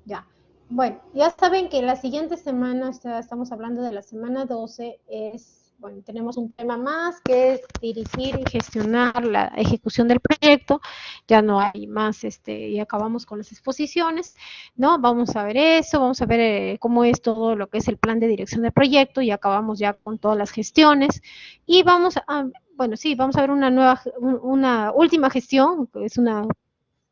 Ya. Bueno, ya saben que la siguiente semana, o sea, estamos hablando de la semana 12, bueno, tenemos un tema más que es dirigir y gestionar la ejecución del proyecto. Ya no hay más, y acabamos con las exposiciones, ¿no? Vamos a ver eso, vamos a ver cómo es todo lo que es el plan de dirección del proyecto y acabamos ya con todas las gestiones. Y bueno, sí, vamos a ver una última gestión, que es una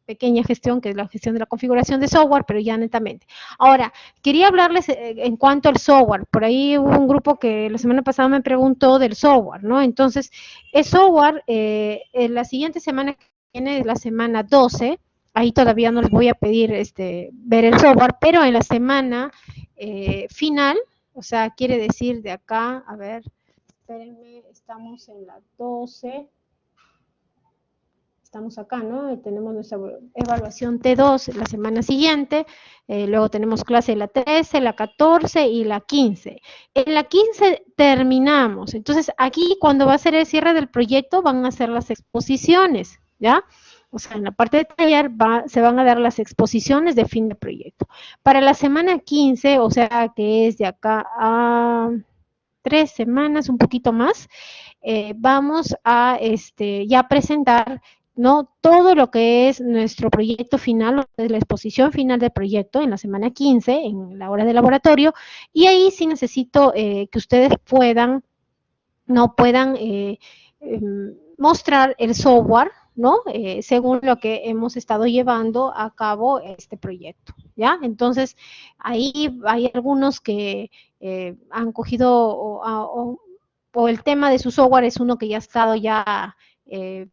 pequeña gestión, que es la gestión de la configuración de software, pero ya netamente. Ahora, quería hablarles en cuanto al software. Por ahí hubo un grupo que la semana pasada me preguntó del software, ¿no? Entonces, el software, en la siguiente semana que viene, la semana 12, ahí todavía no les voy a pedir ver el software, pero en la semana final, o sea, quiere decir de acá, a ver, espérenme, estamos en la 12, estamos acá, ¿no? Y tenemos nuestra evaluación T2 la semana siguiente, luego tenemos clase la 13, la 14 y la 15. En la 15 terminamos, entonces aquí cuando va a ser el cierre del proyecto van a ser las exposiciones, ¿ya? O sea, en la parte de taller se van a dar las exposiciones de fin de proyecto. Para la semana 15, o sea, que es de acá a 3 semanas, un poquito más, vamos a ya presentar, ¿no? Todo lo que es nuestro proyecto final, la exposición final del proyecto en la semana 15, en la hora de laboratorio, y ahí sí necesito que ustedes no puedan mostrar el software, ¿no? Según lo que hemos estado llevando a cabo este proyecto, ¿ya? Entonces, ahí hay algunos que han cogido o el tema de su software es uno que ya ha estado ya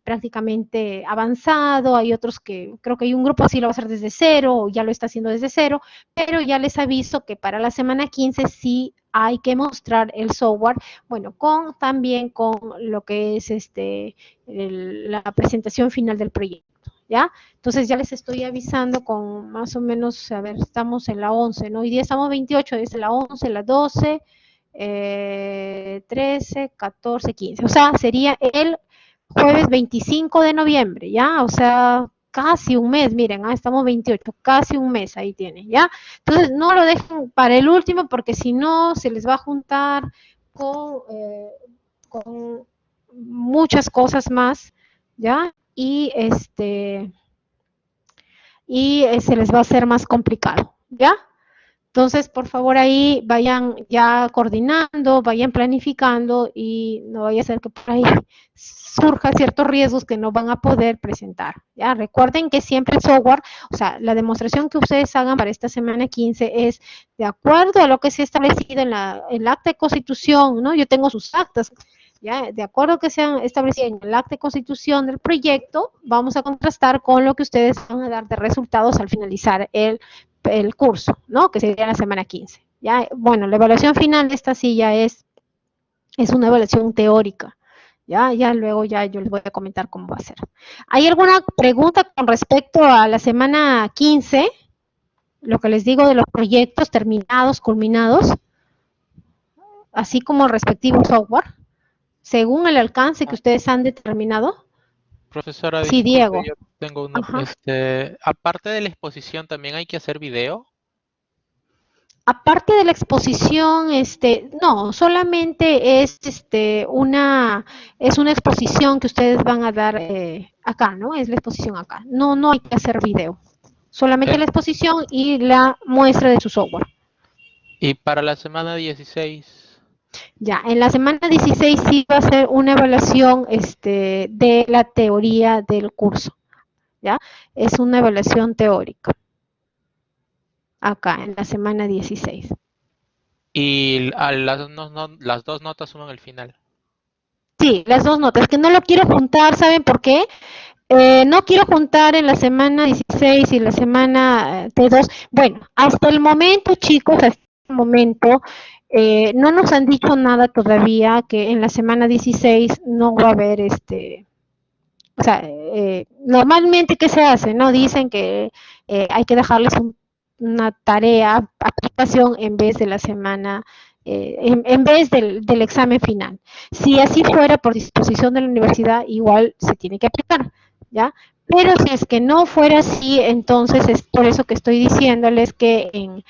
prácticamente avanzado, hay otros que creo que hay un grupo así lo va a hacer desde cero o ya lo está haciendo desde cero, pero ya les aviso que para la semana 15 sí hay que mostrar el software, bueno, también con lo que es la presentación final del proyecto. ¿Ya? Entonces ya les estoy avisando con más o menos, a ver, estamos en la 11, ¿no? Hoy día estamos 28, es la 11, la 12, 13, 14, 15. O sea, sería el jueves 25 de noviembre, ¿ya? O sea, casi un mes, miren, estamos 28, casi un mes ahí tienen, ¿ya? Entonces, no lo dejen para el último porque si no, se les va a juntar con, con muchas cosas más, ¿ya? Y se les va a hacer más complicado, ¿ya? Entonces, por favor, ahí vayan ya coordinando, vayan planificando y no vaya a ser que por ahí surjan ciertos riesgos que no van a poder presentar. Ya recuerden que siempre el software, o sea, la demostración que ustedes hagan para esta semana 15 es de acuerdo a lo que se ha establecido en el acta de constitución, ¿no? Yo tengo sus actas, ya, de acuerdo a que se han establecido en el acta de constitución del proyecto, vamos a contrastar con lo que ustedes van a dar de resultados al finalizar el curso, ¿no? Que sería la semana 15. Ya, bueno, la evaluación final de esta sí ya es una evaluación teórica. Ya luego ya yo les voy a comentar cómo va a ser. ¿Hay alguna pregunta con respecto a la semana 15? Lo que les digo de los proyectos terminados, culminados, así como el respectivo software, según el alcance que ustedes han determinado. Profesora, Sí, disculpe, Diego. yo tengo una, Ajá. aparte de la exposición, ¿también hay que hacer video? Aparte de la exposición, no, solamente es una exposición que ustedes van a dar acá, ¿no? Es la exposición acá. No, no hay que hacer video. Solamente Eh, la exposición y la muestra de su software. y para la semana 16, Ya, en la semana 16 sí va a ser una evaluación, de la teoría del curso, ¿ya? Es una evaluación teórica, acá, en la semana 16. y las dos notas suman al final. Sí, las dos notas, que no lo quiero juntar, ¿saben por qué? No quiero juntar en la semana 16 y la semana T2. Bueno, hasta el momento, chicos, hasta el momento, no nos han dicho nada todavía que en la semana 16 no va a haber o sea, normalmente, ¿qué se hace? No dicen que hay que dejarles una tarea, aplicación en vez de la semana, en vez del examen final. Si así fuera por disposición de la universidad, igual se tiene que aplicar, ¿ya? Pero si es que no fuera así, entonces es por eso que estoy diciéndoles que,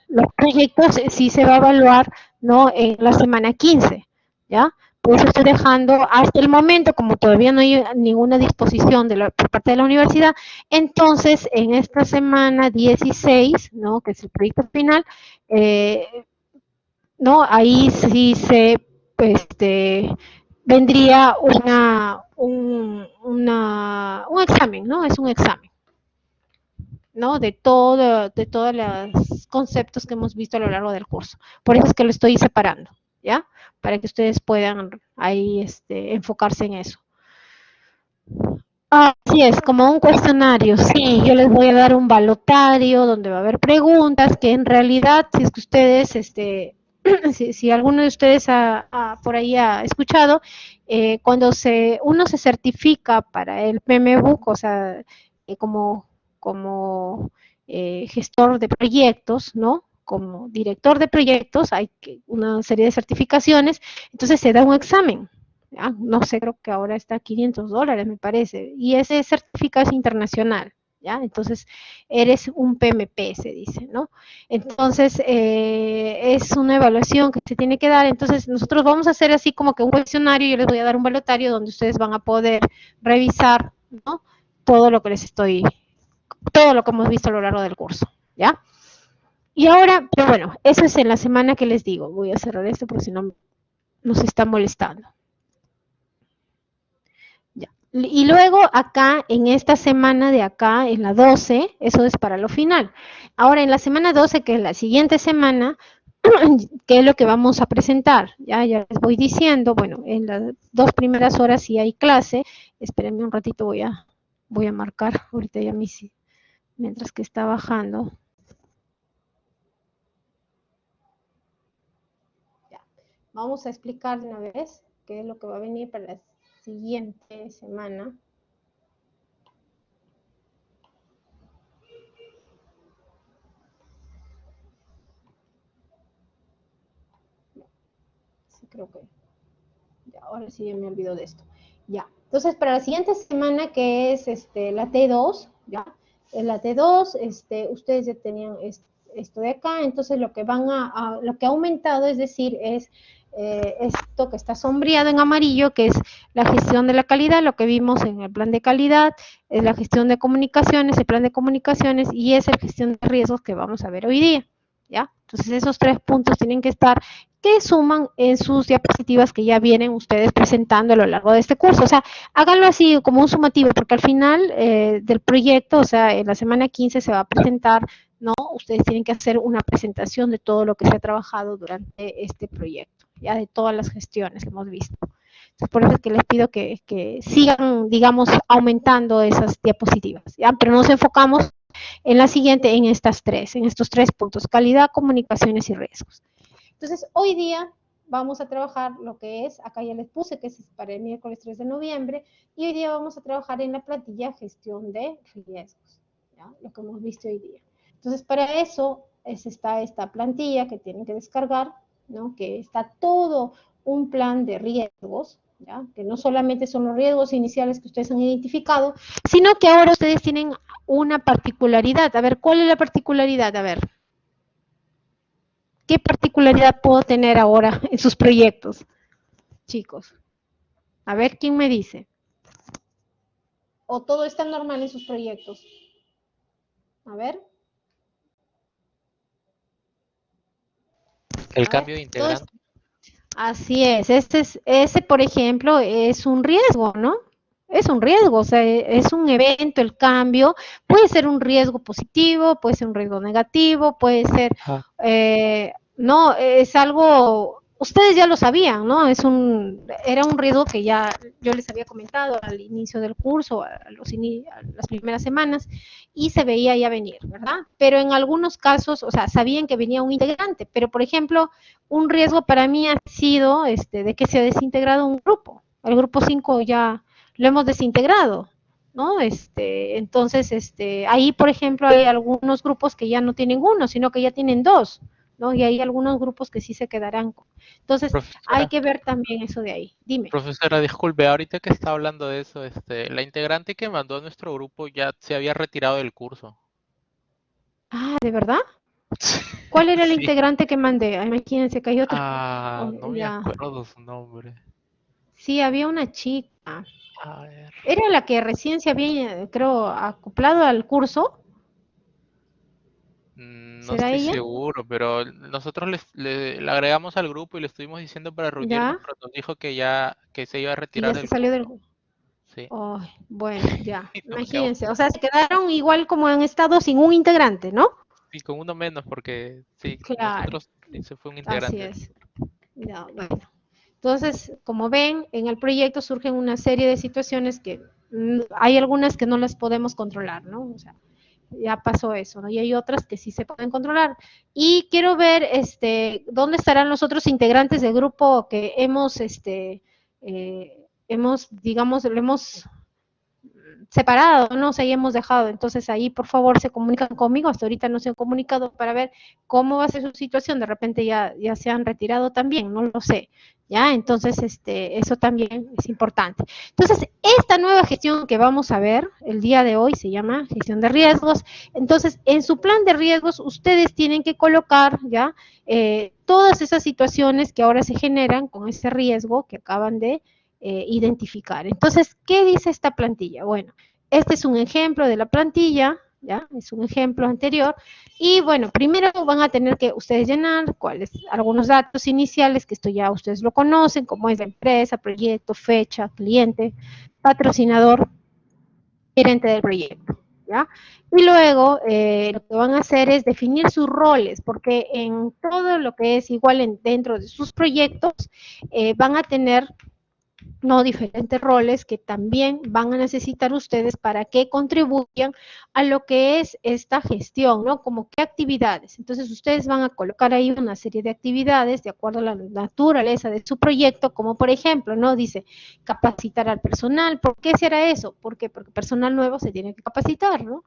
los proyectos sí se va a evaluar, ¿no?, en la semana 15, ¿ya? Por eso estoy dejando hasta el momento, como todavía no hay ninguna disposición por parte de la universidad, entonces en esta semana 16, ¿no?, que es el proyecto final, eh, ¿no? Ahí sí este, vendría un examen, ¿no? Es un examen, ¿no? De todos los conceptos que hemos visto a lo largo del curso. Por eso es que lo estoy separando, ¿ya? Para que ustedes puedan ahí enfocarse en eso. Así es, como un cuestionario, sí, yo les voy a dar un balotario donde va a haber preguntas que en realidad, si es que ustedes, si alguno de ustedes por ahí ha escuchado, cuando uno se certifica para el PMBOK, o sea, como gestor de proyectos, ¿no? Como director de proyectos, hay una serie de certificaciones, entonces se da un examen. No sé, creo que ahora está a $500, me parece, y ese certificado es internacional, ¿ya? Entonces, eres un PMP, se dice, ¿no? Entonces, es una evaluación que se tiene que dar, entonces nosotros vamos a hacer así como que un cuestionario, yo les voy a dar un balotario donde ustedes van a poder revisar, ¿no?, todo lo que todo lo que hemos visto a lo largo del curso, ¿ya? Y ahora, pero bueno, eso es en la semana que les digo, voy a cerrar esto porque si no nos está molestando. Ya. Y luego acá, en esta semana de acá, en la 12, eso es para lo final. Ahora, en la semana 12, que es la siguiente semana, ¿qué es lo que vamos a presentar? Ya les voy diciendo, bueno, en las 2 primeras horas sí hay clase. Espérenme un ratito, voy a marcar ahorita ya mientras que está bajando. Ya. Vamos a explicar de una vez qué es lo que va a venir para la siguiente semana. Sí, creo que ya, ahora sí me olvido de esto. Ya. Entonces, para la siguiente semana, que es la T2, ya, en la T2, ustedes ya tenían esto de acá, entonces lo que lo que ha aumentado, es decir, es esto que está sombreado en amarillo, que es la gestión de la calidad, lo que vimos en el plan de calidad, es la gestión de comunicaciones, el plan de comunicaciones, y es la gestión de riesgos que vamos a ver hoy día, ¿ya? Entonces, esos 3 puntos tienen que estar, que suman en sus diapositivas que ya vienen ustedes presentando a lo largo de este curso. O sea, háganlo así como un sumativo, porque al final del proyecto, o sea, en la semana 15 se va a presentar, ¿no? Ustedes tienen que hacer una presentación de todo lo que se ha trabajado durante este proyecto, ya de todas las gestiones que hemos visto. Entonces, por eso es que les pido que sigan, digamos, aumentando esas diapositivas, ¿ya? Pero nos enfocamos en la siguiente, en estos 3 puntos: calidad, comunicaciones y riesgos. Entonces, hoy día vamos a trabajar lo que es, acá ya les puse que es para el miércoles 3 de noviembre, y hoy día vamos a trabajar en la plantilla gestión de riesgos, ¿ya? Lo que hemos visto hoy día. Entonces, para eso está esta plantilla que tienen que descargar, ¿no? Que está todo un plan de riesgos, ¿ya? Que no solamente son los riesgos iniciales que ustedes han identificado, sino que ahora ustedes tienen una particularidad. A ver, ¿cuál es la particularidad? A ver, ¿qué particularidad puedo tener ahora en sus proyectos, chicos? A ver, ¿quién me dice? ¿O todo está normal en sus proyectos? A ver, El a ver, cambio de todo es, integrante. así es. Ese, por ejemplo, es un riesgo, ¿no? Es un riesgo, o sea, es un evento, el cambio. Puede ser un riesgo positivo, puede ser un riesgo negativo, puede ser, Ajá. no, es algo, ustedes ya lo sabían, ¿no? Era un riesgo que ya yo les había comentado al inicio del curso, a las primeras semanas, y se veía ya venir, ¿verdad? Pero en algunos casos, o sea, sabían que venía un integrante, pero por ejemplo, un riesgo para mí ha sido de que se ha desintegrado un grupo. El grupo 5 ya lo hemos desintegrado, ¿no? Entonces, ahí, por ejemplo, hay algunos grupos que ya no tienen uno, sino que ya tienen dos, ¿no? Y hay algunos grupos que sí se quedarán. Entonces, hay Profesora, que ver también eso de ahí. Dime. profesora, disculpe, ahorita que está hablando de eso, la integrante que mandó a nuestro grupo ya se había retirado del curso. Ah, ¿de verdad? ¿Cuál era el Sí. integrante que mandé? Ah, imagínense que hay otra. Ah, Oh, no me ya. acuerdo su nombre. Sí, había una chica. A ver. Era la que recién se había, creo, acoplado al curso. No ¿Será estoy ella? seguro, pero nosotros le agregamos al grupo y le estuvimos diciendo para reunirnos, Ya. pero nos dijo que ya que se iba a Que retirar ya se del salió curso. del... Sí. Oh, bueno, ya. Y nos quedamos Imagínense. O sea, se quedaron igual como han estado sin un integrante, ¿no? sí, con uno menos porque sí, Claro, nosotros sí, se fue un así integrante. es. Ya, bueno. Entonces, como ven, en el proyecto surgen una serie de situaciones que hay algunas que no las podemos controlar, ¿no? O sea, ya pasó eso, ¿no? Y hay otras que sí se pueden controlar. Y quiero ver, dónde estarán los otros integrantes del grupo que digamos, lo hemos separado, no se hayamos dejado. Entonces ahí, por favor, se comunican conmigo. Hasta ahorita no se han comunicado para ver cómo va a ser su situación. De repente ya se han retirado también, no lo sé. ¿Ya? Entonces, eso también es importante. Entonces, esta nueva gestión que vamos a ver el día de hoy se llama gestión de riesgos. Entonces, en su plan de riesgos, ustedes tienen que colocar, ¿ya? Todas esas situaciones que ahora se generan con ese riesgo que acaban de identificar. Entonces, ¿qué dice esta plantilla? Bueno, este es un ejemplo de la plantilla, ¿ya? Es un ejemplo anterior. Y bueno, primero van a tener que ustedes llenar cuáles, algunos datos iniciales, que esto ya ustedes lo conocen, como es la empresa, proyecto, fecha, cliente, patrocinador, gerente del proyecto, ¿ya? Y luego lo que van a hacer es definir sus roles, porque en todo lo que es igual dentro de sus proyectos, van a tener no diferentes roles que también van a necesitar ustedes para que contribuyan a lo que es esta gestión, ¿no? Como qué actividades. Entonces ustedes van a colocar ahí una serie de actividades de acuerdo a la naturaleza de su proyecto, como por ejemplo, ¿no? Dice capacitar al personal. ¿Por qué será eso? ¿Por qué? Porque personal nuevo se tiene que capacitar, ¿no?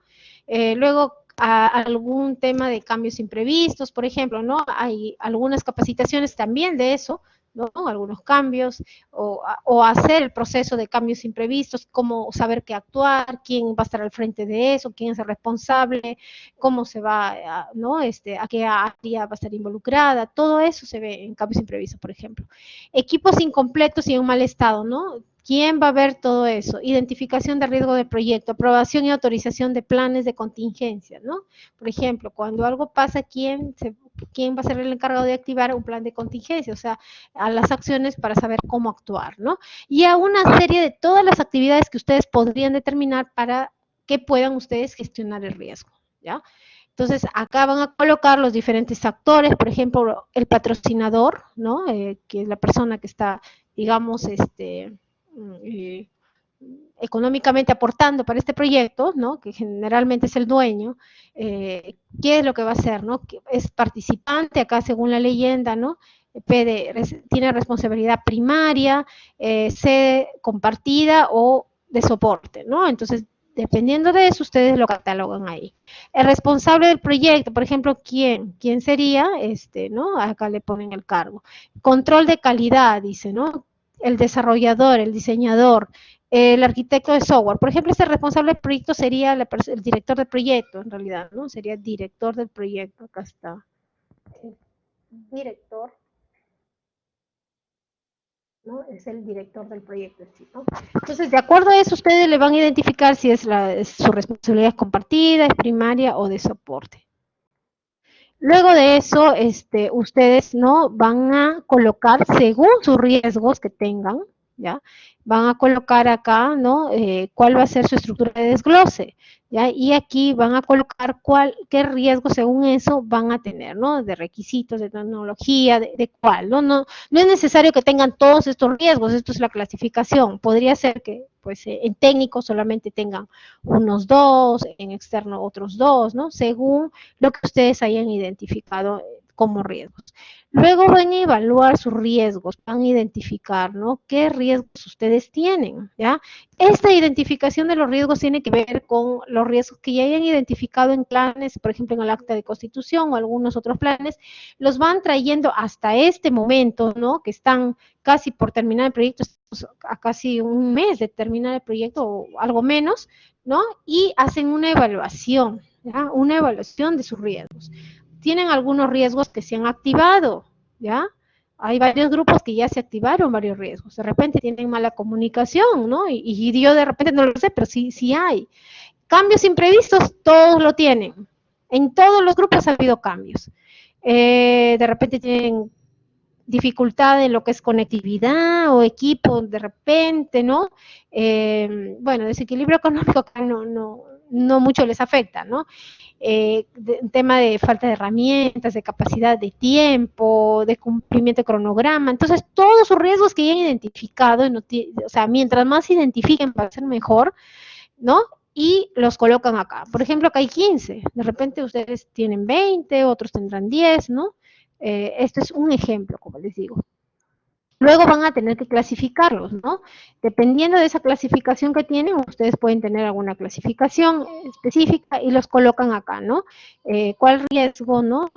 Luego a algún tema de cambios imprevistos, por ejemplo, ¿no? Hay algunas capacitaciones también de eso, ¿no? Algunos cambios, o hacer el proceso de cambios imprevistos, cómo saber qué actuar, quién va a estar al frente de eso, quién es el responsable, cómo se va, ¿no? A qué área va a estar involucrada, todo eso se ve en cambios imprevistos, por ejemplo. Equipos incompletos y en mal estado, ¿no? ¿Quién va a ver todo eso? Identificación de riesgo del proyecto, aprobación y autorización de planes de contingencia, ¿no? Por ejemplo, cuando algo pasa, ¿quién va a ser el encargado de activar un plan de contingencia? O sea, a las acciones para saber cómo actuar, ¿no? Y a una serie de todas las actividades que ustedes podrían determinar para que puedan ustedes gestionar el riesgo, ¿ya? Entonces, acá van a colocar los diferentes actores, por ejemplo, el patrocinador, ¿no? Que es la persona que está, digamos, eh, económicamente aportando para este proyecto, ¿no? Que generalmente es el dueño, ¿qué es lo que va a hacer, ¿no? Es participante, acá según la leyenda, ¿no? Tiene responsabilidad primaria, sede compartida o de soporte, ¿no? Entonces, dependiendo de eso, ustedes lo catalogan ahí. El responsable del proyecto, por ejemplo, ¿quién sería? ¿No? Acá le ponen el cargo. Control de calidad, dice, ¿no? El desarrollador, el diseñador, el arquitecto de software. Por ejemplo, este responsable del proyecto sería el director del proyecto, en realidad, ¿no? Sería director del proyecto. Acá está. Director, ¿no? Es el director del proyecto, ¿sí? ¿No? Entonces, de acuerdo a eso, ustedes le van a identificar si su responsabilidad es compartida, es primaria o de soporte. Luego de eso, ustedes no van a colocar según sus riesgos que tengan, ¿ya? Van a colocar acá, ¿no? Cuál va a ser su estructura de desglose, ¿ya? Y aquí van a colocar qué riesgos según eso van a tener, ¿no? De requisitos, de tecnología, de cuál, ¿no? No es necesario que tengan todos estos riesgos, esto es la clasificación. Podría ser que, pues, en técnico solamente tengan unos dos, en externo otros dos, ¿no? Según lo que ustedes hayan identificado como riesgos. Luego van a evaluar sus riesgos, van a identificar, ¿no? ¿Qué riesgos ustedes tienen? ¿Ya? Esta identificación de los riesgos tiene que ver con los riesgos que ya hayan identificado en planes, por ejemplo, en el acta de constitución o algunos otros planes, los van trayendo hasta este momento, ¿no? Que están casi por terminar el proyecto, a casi un mes de terminar el proyecto o algo menos, ¿no? Y hacen una evaluación, ¿ya? Una evaluación de sus riesgos. Tienen algunos riesgos que se han activado, ¿ya? Hay varios grupos que ya se activaron varios riesgos. De repente tienen mala comunicación, ¿no? Y yo de repente no lo sé, pero sí, sí hay. Cambios imprevistos, todos lo tienen. En todos los grupos ha habido cambios. De repente tienen dificultad en lo que es conectividad o equipo de repente, ¿no? Bueno, desequilibrio económico acá no mucho les afecta, ¿no? Tema de falta de herramientas, de capacidad de tiempo, de cumplimiento de cronograma. Entonces, todos esos riesgos que ya han identificado, o sea, mientras más identifiquen va a ser mejor, ¿no? Y los colocan acá. Por ejemplo, acá hay 15. De repente ustedes tienen 20, otros tendrán 10, ¿no? Esto es un ejemplo, como les digo. Luego van a tener que clasificarlos, ¿no? Dependiendo de esa clasificación que tienen, ustedes pueden tener alguna clasificación específica y los colocan acá, ¿no? ¿Cuál riesgo, no?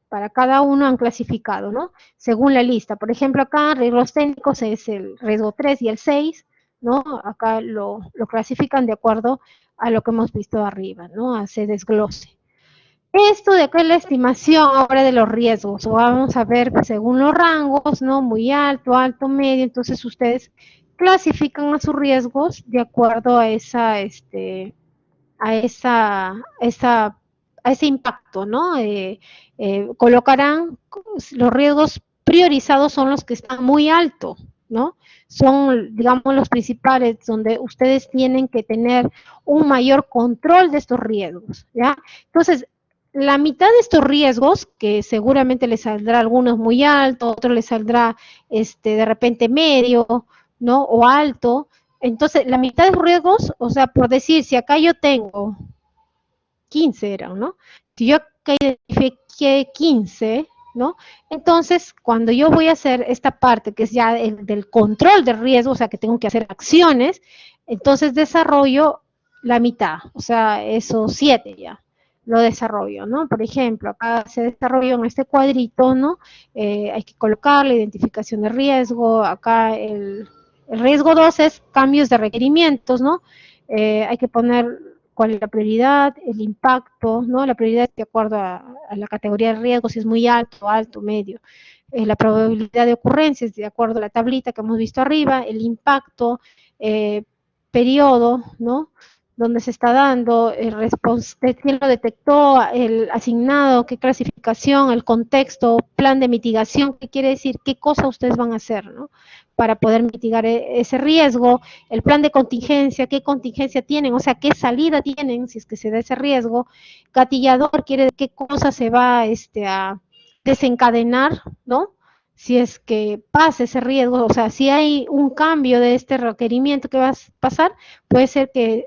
Para cada uno han clasificado, ¿no? Según la lista. Por ejemplo, acá riesgos técnicos es el riesgo 3 y el 6, ¿no? Acá lo clasifican de acuerdo a lo que hemos visto arriba, ¿no? A ese desglose. Esto de acá es la estimación ahora de los riesgos. Vamos a ver según los rangos, ¿no? Muy alto, alto, medio. Entonces ustedes clasifican a sus riesgos de acuerdo a a ese impacto, ¿no? Colocarán los riesgos priorizados son los que están muy altos, ¿no? Son, digamos, los principales donde ustedes tienen que tener un mayor control de estos riesgos, ¿ya? Entonces, la mitad de estos riesgos, que seguramente les saldrá algunos muy altos, otros les saldrá de repente medio, ¿no? O alto. Entonces, la mitad de los riesgos, o sea, por decir, si acá yo tengo 15 eran, ¿no? Si yo acá identifiqué 15, ¿no? Entonces, cuando yo voy a hacer esta parte, que es ya del control de riesgo, o sea, que tengo que hacer acciones, entonces desarrollo la mitad, o sea, esos 7 ya lo desarrollo, ¿no? Por ejemplo, acá se desarrolló en este cuadrito, ¿no? Hay que colocar la identificación de riesgo, acá el riesgo 2 es cambios de requerimientos, ¿no? Hay que poner cuál es la prioridad, el impacto, ¿no? La prioridad de acuerdo a la categoría de riesgo, si es muy alto, alto, medio. La probabilidad de ocurrencias, de acuerdo a la tablita que hemos visto arriba, el impacto, periodo, ¿no? Donde se está dando, quién lo detectó, el asignado, qué clasificación, el contexto, plan de mitigación, qué quiere decir, qué cosa ustedes van a hacer, ¿no? Para poder mitigar ese riesgo, el plan de contingencia, qué contingencia tienen, o sea, qué salida tienen si es que se da ese riesgo, gatillador quiere decir qué cosa se va a desencadenar, ¿no? Si es que pasa ese riesgo, o sea, si hay un cambio de este requerimiento que va a pasar, puede ser que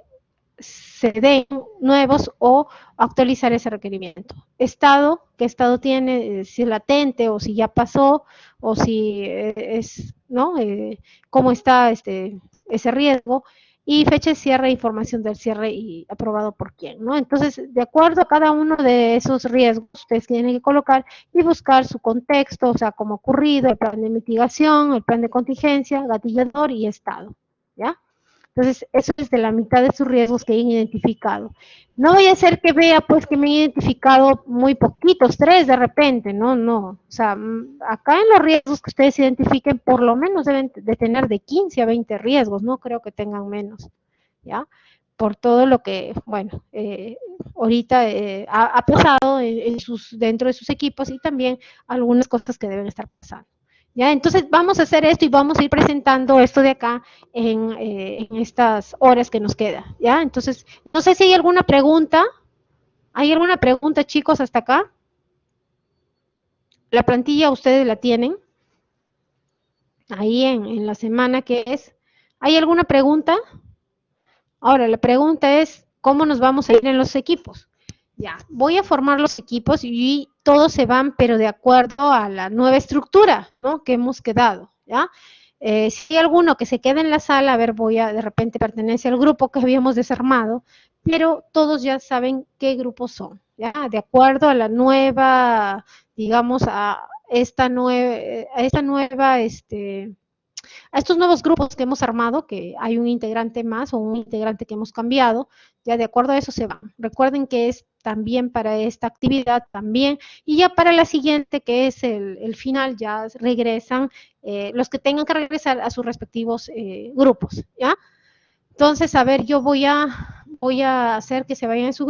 se den nuevos o actualizar ese requerimiento. Estado, qué estado tiene, si es latente o si ya pasó o si es, ¿no? Cómo está ese riesgo y fecha de cierre, información del cierre y aprobado por quién, ¿no? Entonces, de acuerdo a cada uno de esos riesgos, ustedes tienen que colocar y buscar su contexto, o sea, cómo ha ocurrido, el plan de mitigación, el plan de contingencia, gatillador y estado, ¿ya? Entonces, eso es de la mitad de sus riesgos que hayan identificado. No voy a hacer que vea, pues, que me he identificado muy poquitos, 3 de repente, no, no. O sea, acá en los riesgos que ustedes identifiquen, por lo menos deben de tener de 15 a 20 riesgos, no creo que tengan menos, ¿ya? Por todo lo que, bueno, ahorita ha pasado dentro de sus equipos y también algunas cosas que deben estar pasando. ¿Ya? Entonces vamos a hacer esto y vamos a ir presentando esto de acá en estas horas que nos queda. ¿Ya? Entonces, no sé si hay alguna pregunta. ¿Hay alguna pregunta, chicos, hasta acá? La plantilla ustedes la tienen ahí en la semana que es. ¿Hay alguna pregunta? Ahora, la pregunta es, ¿cómo nos vamos a ir en los equipos? Ya, voy a formar los equipos y todos se van, pero de acuerdo a la nueva estructura, ¿no? Que hemos quedado, ¿ya? Si hay alguno que se queda en la sala, a ver, de repente pertenece al grupo que habíamos desarmado, pero todos ya saben qué grupos son, ¿ya? De acuerdo a la nueva, digamos, a estos nuevos grupos que hemos armado, que hay un integrante más o un integrante que hemos cambiado, ya de acuerdo a eso se van. Recuerden que es también para esta actividad también, y ya para la siguiente, que es el final, ya regresan los que tengan que regresar a sus respectivos grupos, ¿ya? Entonces, a ver, yo voy a hacer que se vayan en su